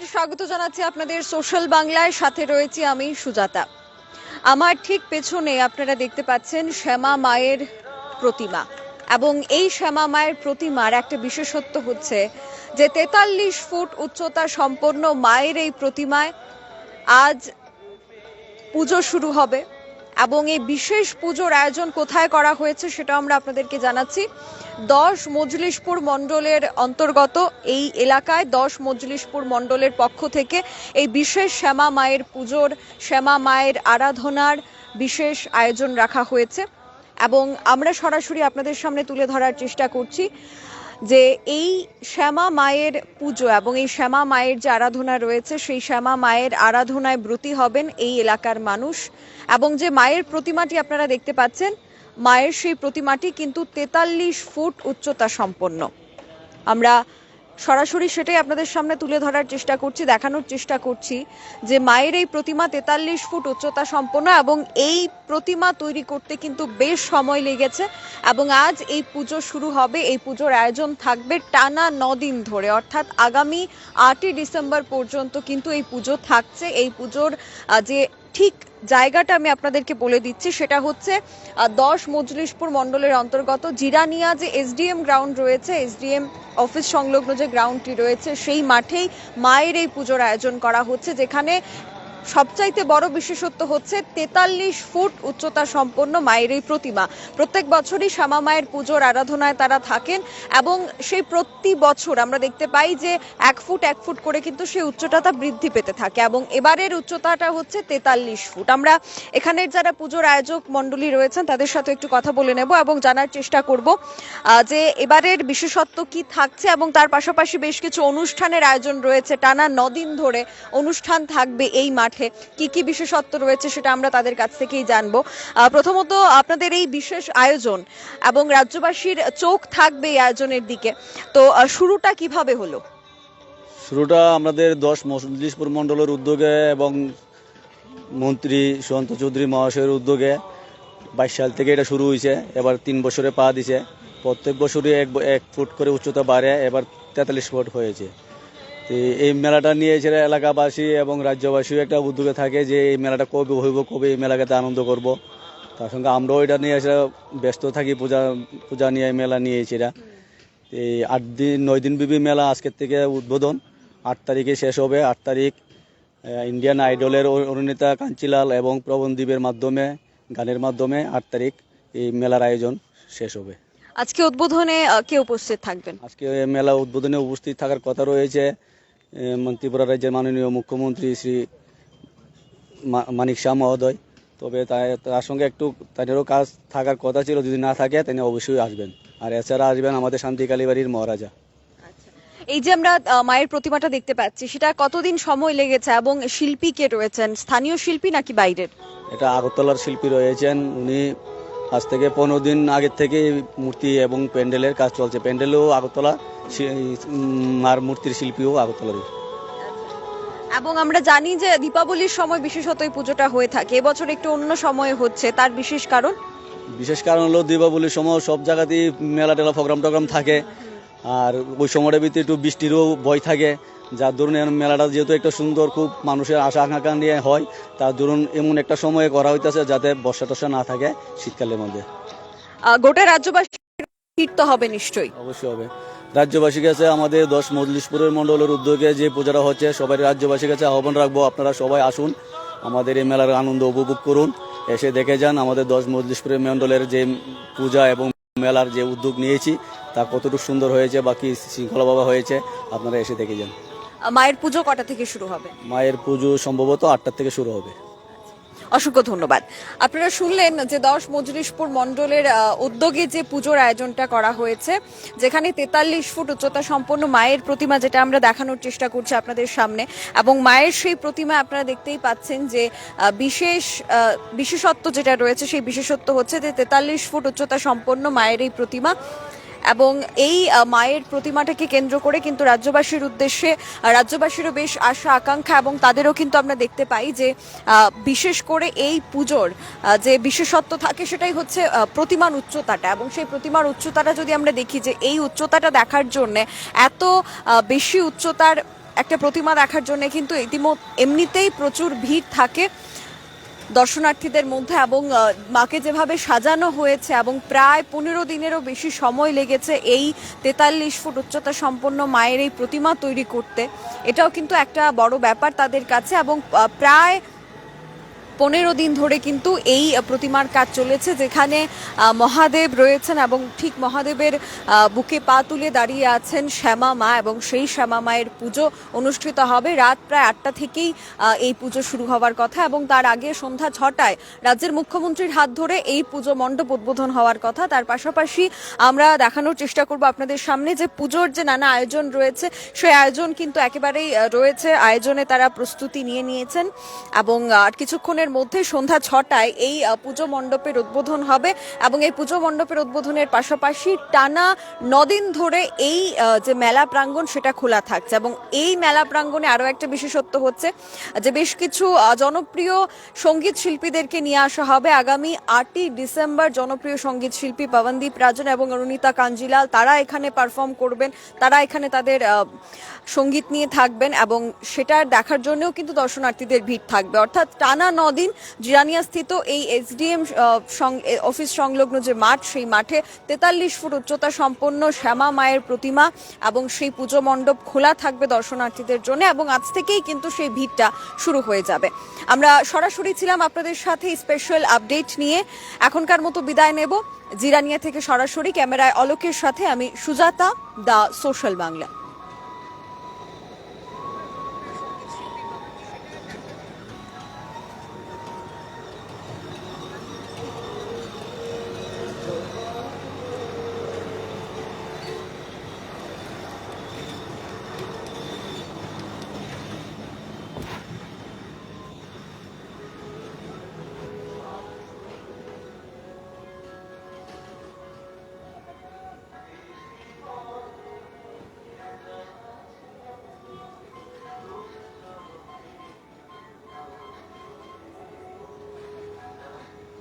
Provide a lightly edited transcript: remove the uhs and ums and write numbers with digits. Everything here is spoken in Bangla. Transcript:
স্বাগত জানাচ্ছি আপনাদের সোশ্যাল বাংলায়। সাথে রয়েছি আমি সুজাতা। আমার ঠিক পেছনে আপনারা দেখতে পাচ্ছেন শ্যামা মায়ের প্রতিমা, এবং এই শ্যামা মায়ের প্রতিমার একটা বিশেষত্ব হচ্ছে যে ৪৩ ফুট উচ্চতা সম্পন্ন মায়ের এই প্রতিমায় আজ পুজো শুরু হবে। এবং এই বিশেষ পুজোর আয়োজন কোথায় করা হয়েছে সেটা আমরা আপনাদেরকে জানাচ্ছি। ১০ মজলিশপুর মণ্ডলের অন্তর্গত এই এলাকায় ১০ মজলিশপুর মণ্ডলের পক্ষ থেকে এই বিশেষ শ্যামা মায়ের পুজোর, শ্যামা মায়ের আরাধনার বিশেষ আয়োজন রাখা হয়েছে। এবং আমরা সরাসরি আপনাদের সামনে তুলে ধরার চেষ্টা করছি যে এই শ্যামা মায়ের পুজো এবং এই শ্যামা মায়ের যে আরাধনা রয়েছে সেই শ্যামা মায়ের আরাধনায় ব্রতী হবেন এই এলাকার মানুষ। এবং যে মায়ের প্রতিমাটি আপনারা দেখতে পাচ্ছেন, মায়ের সেই প্রতিমাটি কিন্তু ৪৩ ফুট উচ্চতা সম্পন্ন। আমরা সরাসরি সেটাই আপনাদের সামনে তুলে ধরার চেষ্টা করছি, দেখানোর চেষ্টা করছি যে মায়ের এই প্রতিমা ৪৩ ফুট উচ্চতা সম্পন্ন এবং এই প্রতিমা তৈরি করতে কিন্তু বেশ সময় লেগেছে। এবং আজ এই পুজো শুরু হবে, এই পুজোর আয়োজন থাকবে টানা ৯ দিন ধরে, অর্থাৎ আগামী ৮ই ডিসেম্বর পর্যন্ত কিন্তু এই পুজো থাকছে। এই পুজোর যে ঠিক জায়গাটা আমি আপনাদেরকে বলে দিচ্ছি, সেটা হচ্ছে ১০ মজলিশপুর মণ্ডলের অন্তর্গত জিরানিয়া যে এসডিএম গ্রাউন্ড রয়েছে, এসডিএম অফিস সংলগ্ন যে গ্রাউন্ডটি রয়েছে সেই মাঠেই মায়ের এই পুজোর আয়োজন করা হচ্ছে, যেখানে সবচাইতে বড় বিশেষত্ব হচ্ছে ৪৩ ফুট উচ্চতা সম্পন্ন মায়ের এই প্রতিমা। প্রত্যেক বছরই শ্যামা মায়ের পুজোর আরাধনায় তারা থাকেন এবং সেই প্রতি বছর আমরা দেখতে পাই যে ১ ফুট ১ ফুট করে কিন্তু সেই উচ্চতা বৃদ্ধি পেতে থাকে এবং এবারের উচ্চতাটা হচ্ছে ৪৩ ফুট। আমরা এখানের যারা পুজোর আয়োজক মণ্ডলী রয়েছেন তাদের সাথে একটু কথা বলে নেব এবং জানার চেষ্টা করব যে এবারের বিশেষত্ব কি থাকছে, এবং তার পাশাপাশি বেশ কিছু অনুষ্ঠানের আয়োজন রয়েছে। টানা ৯ দিন ধরে অনুষ্ঠান থাকবে এই মাঠে। কি কি বিশেষত্ব রয়েছে সেটা আমরা তাদের কাছ থেকেই জানবো। প্রথমত আপনাদের এই বিশেষ আয়োজন এবং রাজ্যবাসীর চোখ থাকবে এই আয়োজনের দিকে, তো শুরুটা কিভাবে হলো? শুরুটা আমাদের ১০ মজলিশপুর মণ্ডলের উদ্যোগে এবং মন্ত্রী সুশান্ত চৌধুরী মহাশয়ের উদ্যোগে ২২ সাল থেকে এটা শুরু হয়েছে। এবার ৩ বছরে পা দিছে। প্রত্যেক বছরই ১ ফুট করে উচ্চতা বাড়ে, এবার ৪৩ ফুট হয়েছে। এই মেলাটা নিয়ে এসে এলাকাবাসী এবং রাজ্যবাসীও একটা উদ্যোগে থাকে যে এই মেলাটা কবে হইব, কবে এই মেলাটাতে আনন্দ করব। তার সঙ্গে আমরাও এটা নিয়ে এসে ব্যস্ত থাকি, পূজা নিয়ে মেলা নিয়ে এসে এরা এই ৮ দিন ৯ দিন ব্যাপী মেলা আজকের থেকে উদ্বোধন। ৮ তারিখে শেষ হবে। ৮ তারিখ ইন্ডিয়ান আইডলের অভিনেতা কাঞ্চিলাল এবং প্রবণদ্বীপের মাধ্যমে, গানের মাধ্যমে ৮ তারিখ এই মেলার আয়োজন শেষ হবে। আজকে উদ্বোধনে কে উপস্থিত থাকবেন? আজকে মেলা উদ্বোধনে উপস্থিত থাকার কথা রয়েছে ত্রিপুরা রাজ্যের মাননীয় মুখ্যমন্ত্রী শ্রী মানিক শাহ মহোদয়। তবে তার সঙ্গে একটু তাদেরও কাজ থাকার কথা ছিল, যদি না থাকে তিনি অবশ্যই আসবেন। আর এছাড়া আসবেন আমাদের শান্তিকালী বাড়ির মহারাজা। এই যে আমরা মায়ের প্রতিমাটা দেখতে পাচ্ছি, সেটা কতদিন সময় লেগেছে এবং শিল্পী কে রয়েছেন? স্থানীয় শিল্পী নাকি বাইরের? এটা আগরতলার শিল্পী রয়েছেন। উনি আজ থেকে ১৫ দিন আগের থেকে মূর্তি এবং প্যান্ডেলের কাজ চলছে। প্যান্ডেলও আগরতলা, আর মূর্তির শিল্পীও আগরতলারই। এবং আমরা জানি যে দীপাবলির সময় বিশেষত এই পুজোটা হয়ে থাকে, এবছর একটু অন্য সময়ে হচ্ছে, তার বিশেষ কারণ? বিশেষ কারণ হলো দীপাবলির সময় সব জায়গাতেই মেলা টেলা প্রোগ্রাম থাকে, আর ওই সময়টার ভিতরে একটু বৃষ্টিরও ভয় থাকে। যার ধরুন মেলাটা যেহেতু একটা সুন্দর, খুব মানুষের আশা আকাঙ্ক্ষা নিয়ে হয়, তার ধরুন এমন একটা সময়ে করা হইতেছে যাতে বর্ষা টর্ষা না থাকে শীতকালের মধ্যে। গোটা রাজ্যবাসী হিট তো হবে নিশ্চয়ই। অবশ্যই হবে। রাজ্যবাসীর কাছে আমাদের ১০ মজলিশপুরের মণ্ডলের উদ্যোগে যে পূজাটা হচ্ছে, সবাই রাজ্যবাসীর কাছে আহ্বান রাখবো, আপনারা সবাই আসুন, আমাদের এই মেলার আনন্দ উপভোগ করুন, এসে দেখে যান আমাদের ১০ মজলিশপুরের মণ্ডলের যে পূজা এবং মেলার যে উদ্যোগ নিয়েছি তা কতটুকু সুন্দর হয়েছে বা কি শৃঙ্খলাভাবে হয়েছে, আপনারা এসে দেখে যান। মায়ের পুজো কটা থেকে শুরু হবে? মায়ের পুজো সম্ভবত ৮টা থেকে শুরু হবে। অসংখ্য ধন্যবাদ। আপনারা শুনলেন যে ১০ মজলিশপুর মণ্ডলের উদ্যোগে যে পুজোর আয়োজনটা করা হয়েছে, যেখানে ৪৩ ফুট উচ্চতা সম্পন্ন মায়ের প্রতিমা, যেটা আমরা দেখানোর চেষ্টা করছি আপনাদের সামনে। এবং মায়ের সেই প্রতিমা আপনারা দেখতেই পাচ্ছেন যে বিশেষত্ব যেটা রয়েছে, সেই বিশেষত্ব হচ্ছে যে ৪৩ ফুট উচ্চতা সম্পন্ন মায়ের এই প্রতিমা। এবং এই মায়ের প্রতিমাটাকে কেন্দ্র করে কিন্তু রাজ্যবাসীর উদ্দেশ্যে রাজ্যবাসীরও বেশ আশা আকাঙ্ক্ষা, এবং তাদেরও কিন্তু আমরা দেখতে পাই যে বিশেষ করে এই পুজোর যে বিশেষত্ব থাকে সেটাই হচ্ছে প্রতিমার উচ্চতাটা। এবং সেই প্রতিমার উচ্চতাটা যদি আমরা দেখি, যে এই উচ্চতাটা দেখার জন্য এত বেশি উচ্চতার একটা প্রতিমা দেখার জন্য কিন্তু এমনিতেই প্রচুর ভিড় থাকে দর্শনার্থীদের মধ্যে, এবং মাকে যেভাবে সাজানো হয়েছে এবং প্রায় 15 দিনেরও বেশি সময় লেগেছে এই 43 ফুট উচ্চতা সম্পন্ন মায়ের এই প্রতিমা তৈরি করতে, এটাও কিন্তু একটা বড় ব্যাপার তাদের কাছে। এবং প্রায় 15 দিন ধরে কিন্তু এই প্রতিমার কাজ চলেছে, যেখানে মহাদেব রয়েছেন এবং ঠিক মহাদেবের বুকে পা তুলে দাঁড়িয়ে আছেন শ্যামা মা, এবং সেই শ্যামা মায়ের পুজো অনুষ্ঠিত হবে রাত প্রায় 8টা থেকেই এই পুজো শুরু হওয়ার কথা, এবং তার আগে সন্ধ্যা 6টায় রাজ্যের মুখ্যমন্ত্রীর হাত ধরে এই পুজো মণ্ডপ উদ্বোধন হওয়ার কথা। তার পাশাপাশি আমরা দেখানোর চেষ্টা করব আপনাদের সামনে যে পুজোর যে নানা আয়োজন রয়েছে, সেই আয়োজন কিন্তু একেবারেই রয়েছে, আয়োজনে তারা প্রস্তুতি নিয়ে নিয়েছেন, এবং আর কিছুক্ষণের মধ্যে সন্ধ্যা 6টায় এই পুজো মণ্ডপের উদ্বোধন হবে। এবং এই পুজো মণ্ডপের উদ্বোধনের পাশাপাশি টানা 9 দিন ধরে এই যে মেলা প্রাঙ্গণ সেটা খোলা থাকছে, এবং এই মেলা প্রাঙ্গণে আরো একটা বিশেষত্ব হচ্ছে যে বেশ কিছু জনপ্রিয় সঙ্গীত শিল্পীদেরকে নিয়ে আসা হবে। আগামী 8ই ডিসেম্বর জনপ্রিয় সঙ্গীত শিল্পী পবনদীপ রাজন এবং অরুণিতা কাঞ্জিলাল তারা এখানে পারফর্ম করবেন, তারা এখানে তাদের সঙ্গীত নিয়ে থাকবেন, এবং সেটা দেখার জন্যও কিন্তু দর্শনার্থীদের ভিড় থাকবে। অর্থাৎ টানা 9 দিন জিরানিয়া স্থিত এই এসডিএম অফিস সংলগ্ন যে মাঠ, সেই মাঠে 43 ফুট উচ্চতা সম্পন্ন শ্যামা মায়ের প্রতিমা এবং সেই পুজো মণ্ডপ খোলা থাকবে দর্শনার্থীদের জন্য, এবং আজ থেকেই কিন্তু সেই ভিড়টা শুরু হয়ে যাবে। আমরা সরাসরি ছিলাম আপনাদের সাথে স্পেশাল আপডেট নিয়ে। এখনকার মতো বিদায় নেব। জিরানিয়া থেকে সরাসরি ক্যামেরায় অলোকের সাথে আমি সুজাতা, দা সোশ্যাল বাংলা।